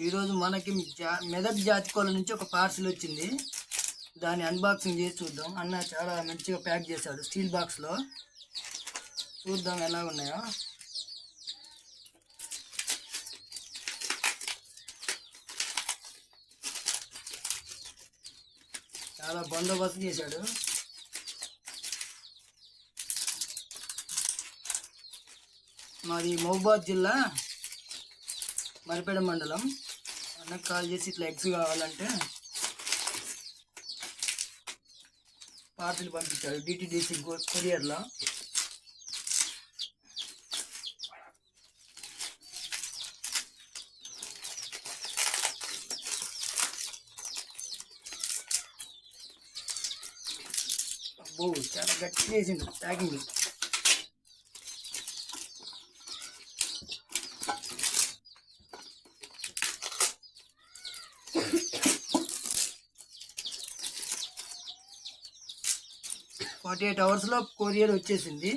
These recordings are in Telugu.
ఈరోజు మనకి మెదక్ జాతి కోళ్ళ నుంచి ఒక పార్సిల్ వచ్చింది. దాన్ని అన్బాక్సింగ్ చేసి చూద్దాం. అన్న చాలా మంచిగా ప్యాక్ చేశాడు స్టీల్ బాక్స్లో. చూద్దాం ఎలా ఉన్నాయో. చాలా బందోబస్తు చేశాడు. మాది మహబూబాద్ జిల్లా మరిపేడ మండలం. అన్నకు కాల్ చేసి ఇట్లా ఎగ్స్ కావాలంటే పార్సిల్ పంపించాడు డిటిడిసి కొరియర్లో. అబ్బో చాలా గట్టి చేసిండు ప్యాకింగ్. ఫార్టీ 48 అవర్స్లో కొరియర్ వచ్చేసింది.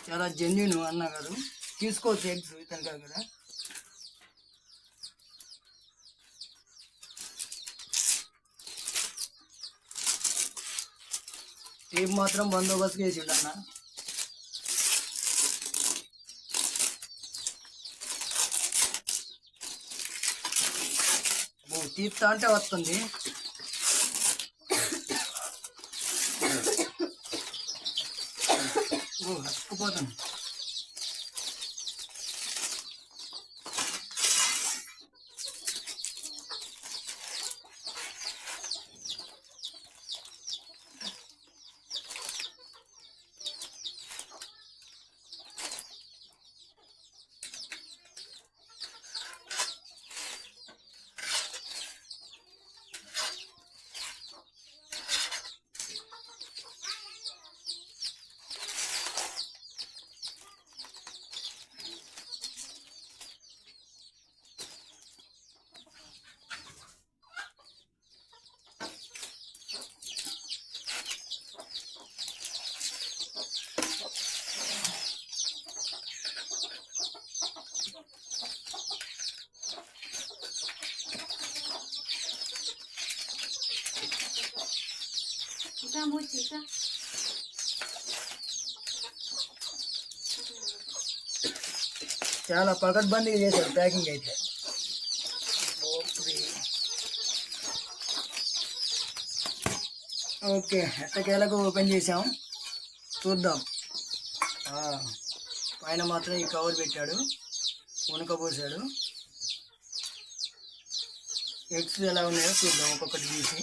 చాలా జెన్యూన్ అన్న గారు. తీసుకోవచ్చు ఎగ్స్ ఇతను కదా. టేప్ మాత్రం బందోబస్తు చేసిండు అన్న. తీస్తా అంటే వస్తుంది. హక్కుపోతాను. చాలా పకడ్బందీగా చేశారు ప్యాకింగ్ అయితే. ఓకే, ఎట్టకేలకు ఓపెన్ చేసాం. చూద్దాం. పైన మాత్రం ఈ కవర్ పెట్టాడు, ఉనకపోసాడు. ఎగ్స్ ఎలా ఉన్నాయో చూద్దాం ఒక్కొక్కటి తీసి.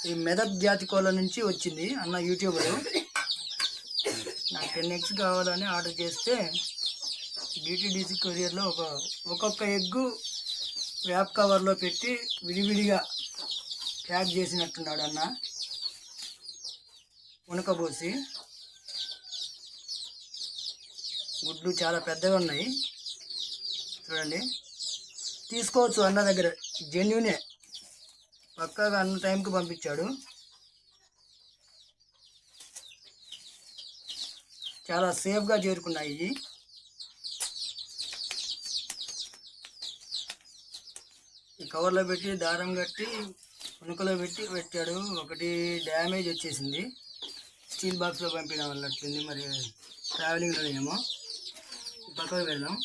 ఈ మెదక్ జాతి కోళ్ళ నుంచి వచ్చింది అన్న యూట్యూబ్లో. నాకు 10 ఎగ్స్ కావాలని ఆర్డర్ చేస్తే డిటిడిసి కొరియర్లో ఒక్కొక్క ఎగ్గు వ్యాప్ కవర్లో పెట్టి విడివిడిగా ప్యాక్ చేసినట్టున్నాడు అన్న, ఉనకబోసి. గుడ్లు చాలా పెద్దగా ఉన్నాయి చూడండి. తీసుకోవచ్చు అన్న దగ్గర, జెన్యూనే, పక్కాగా అన్న టైంకి పంపించాడు. చాలా సేఫ్గా చేరుకున్నాయి. ఈ కవర్లో పెట్టి దారం కట్టి ఉనుకలో పెట్టాడు. ఒకటి డ్యామేజ్ వచ్చేసింది, స్టీల్ బాక్స్లో పంపించడం వల్ల అట్లుంది. మరి ట్రావెలింగ్లో ఏమో. పక్కకు వెళ్దాం.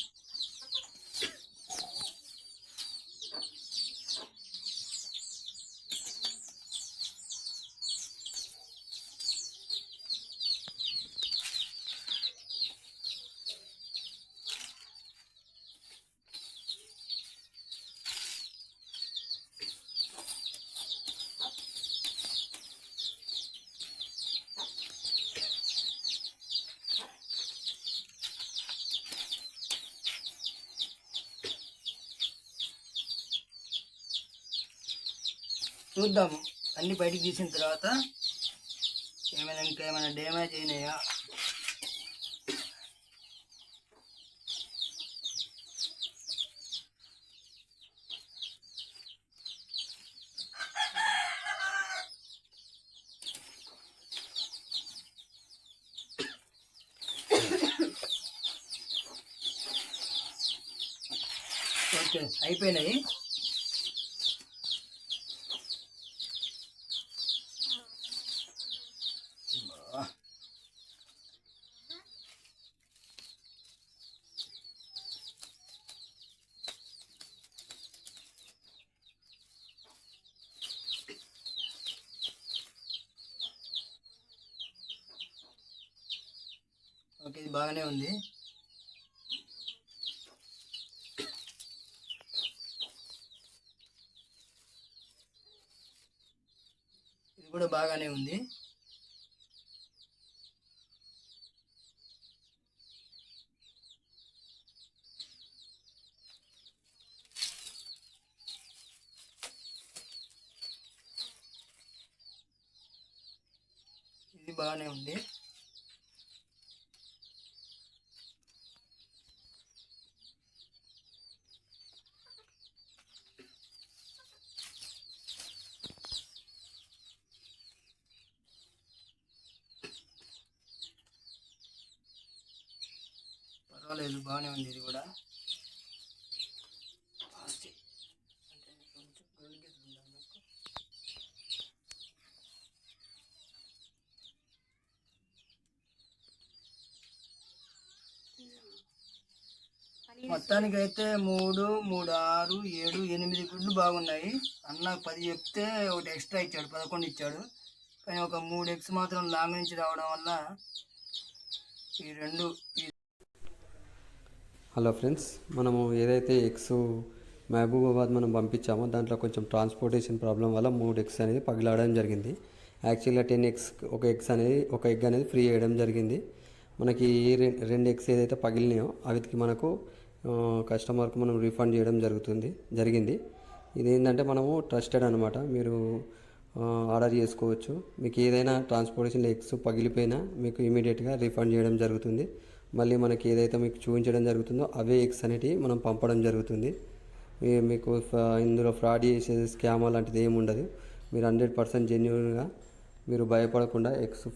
చూద్దాము అన్ని బయటికి తీసిన తర్వాత ఇంకేమైనా డ్యామేజ్ అయినాయా. ఓకే అయిపోయినాయి. ఓకే ఇది బాగానే ఉంది. ఇది కూడా బాగానే ఉంది. ఇది బాగానే ఉంది. పర్వాలేదు బాగానే ఉంది ఇది కూడా. మొత్తానికైతే 3, 3, 6, 7, 8 గుడ్లు బాగున్నాయి. అన్న 10 చెప్తే ఒకటి ఎక్స్ట్రా ఇచ్చాడు, 11 ఇచ్చాడు. కానీ ఒక 3 ఎగ్స్ మాత్రం లాంగ్ నుంచి రావడం వల్ల ఈ 2 హలో ఫ్రెండ్స్, మనము ఏదైతే ఎగ్స్ మహబూబాబాద్ మనం పంపించామో దాంట్లో కొంచెం ట్రాన్స్పోర్టేషన్ ప్రాబ్లం వల్ల 3 ఎగ్స్ అనేది పగిలాడడం జరిగింది. యాక్చువల్గా 10 ఎగ్స్ ఒక ఎగ్ అనేది ఫ్రీ చేయడం జరిగింది. మనకి 2 ఎగ్స్ ఏదైతే పగిలినాయో అవిటికి మనకు కస్టమర్కు మనం రీఫండ్ చేయడం జరిగింది. ఇదేంటంటే మనము ట్రస్టెడ్ అనమాట, మీరు ఆర్డర్ చేసుకోవచ్చు. మీకు ఏదైనా ట్రాన్స్పోర్టేషన్లో ఎగ్స్ పగిలిపోయినా మీకు ఇమీడియట్గా రీఫండ్ చేయడం జరుగుతుంది. మళ్ళీ మనకి ఏదైతే మీకు చూపించడం జరుగుతుందో అవే ఎగ్స్ అనేటివి మనం పంపడం జరుగుతుంది. మీకు ఇందులో ఫ్రాడ్ చేసేది స్కామ్ అలాంటిది ఏమి ఉండదు. మీరు 100% జెన్యూన్గా మీరు భయపడకుండా ఎగ్స్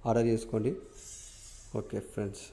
ఆర్డర్ చేసుకోండి. Okay friends.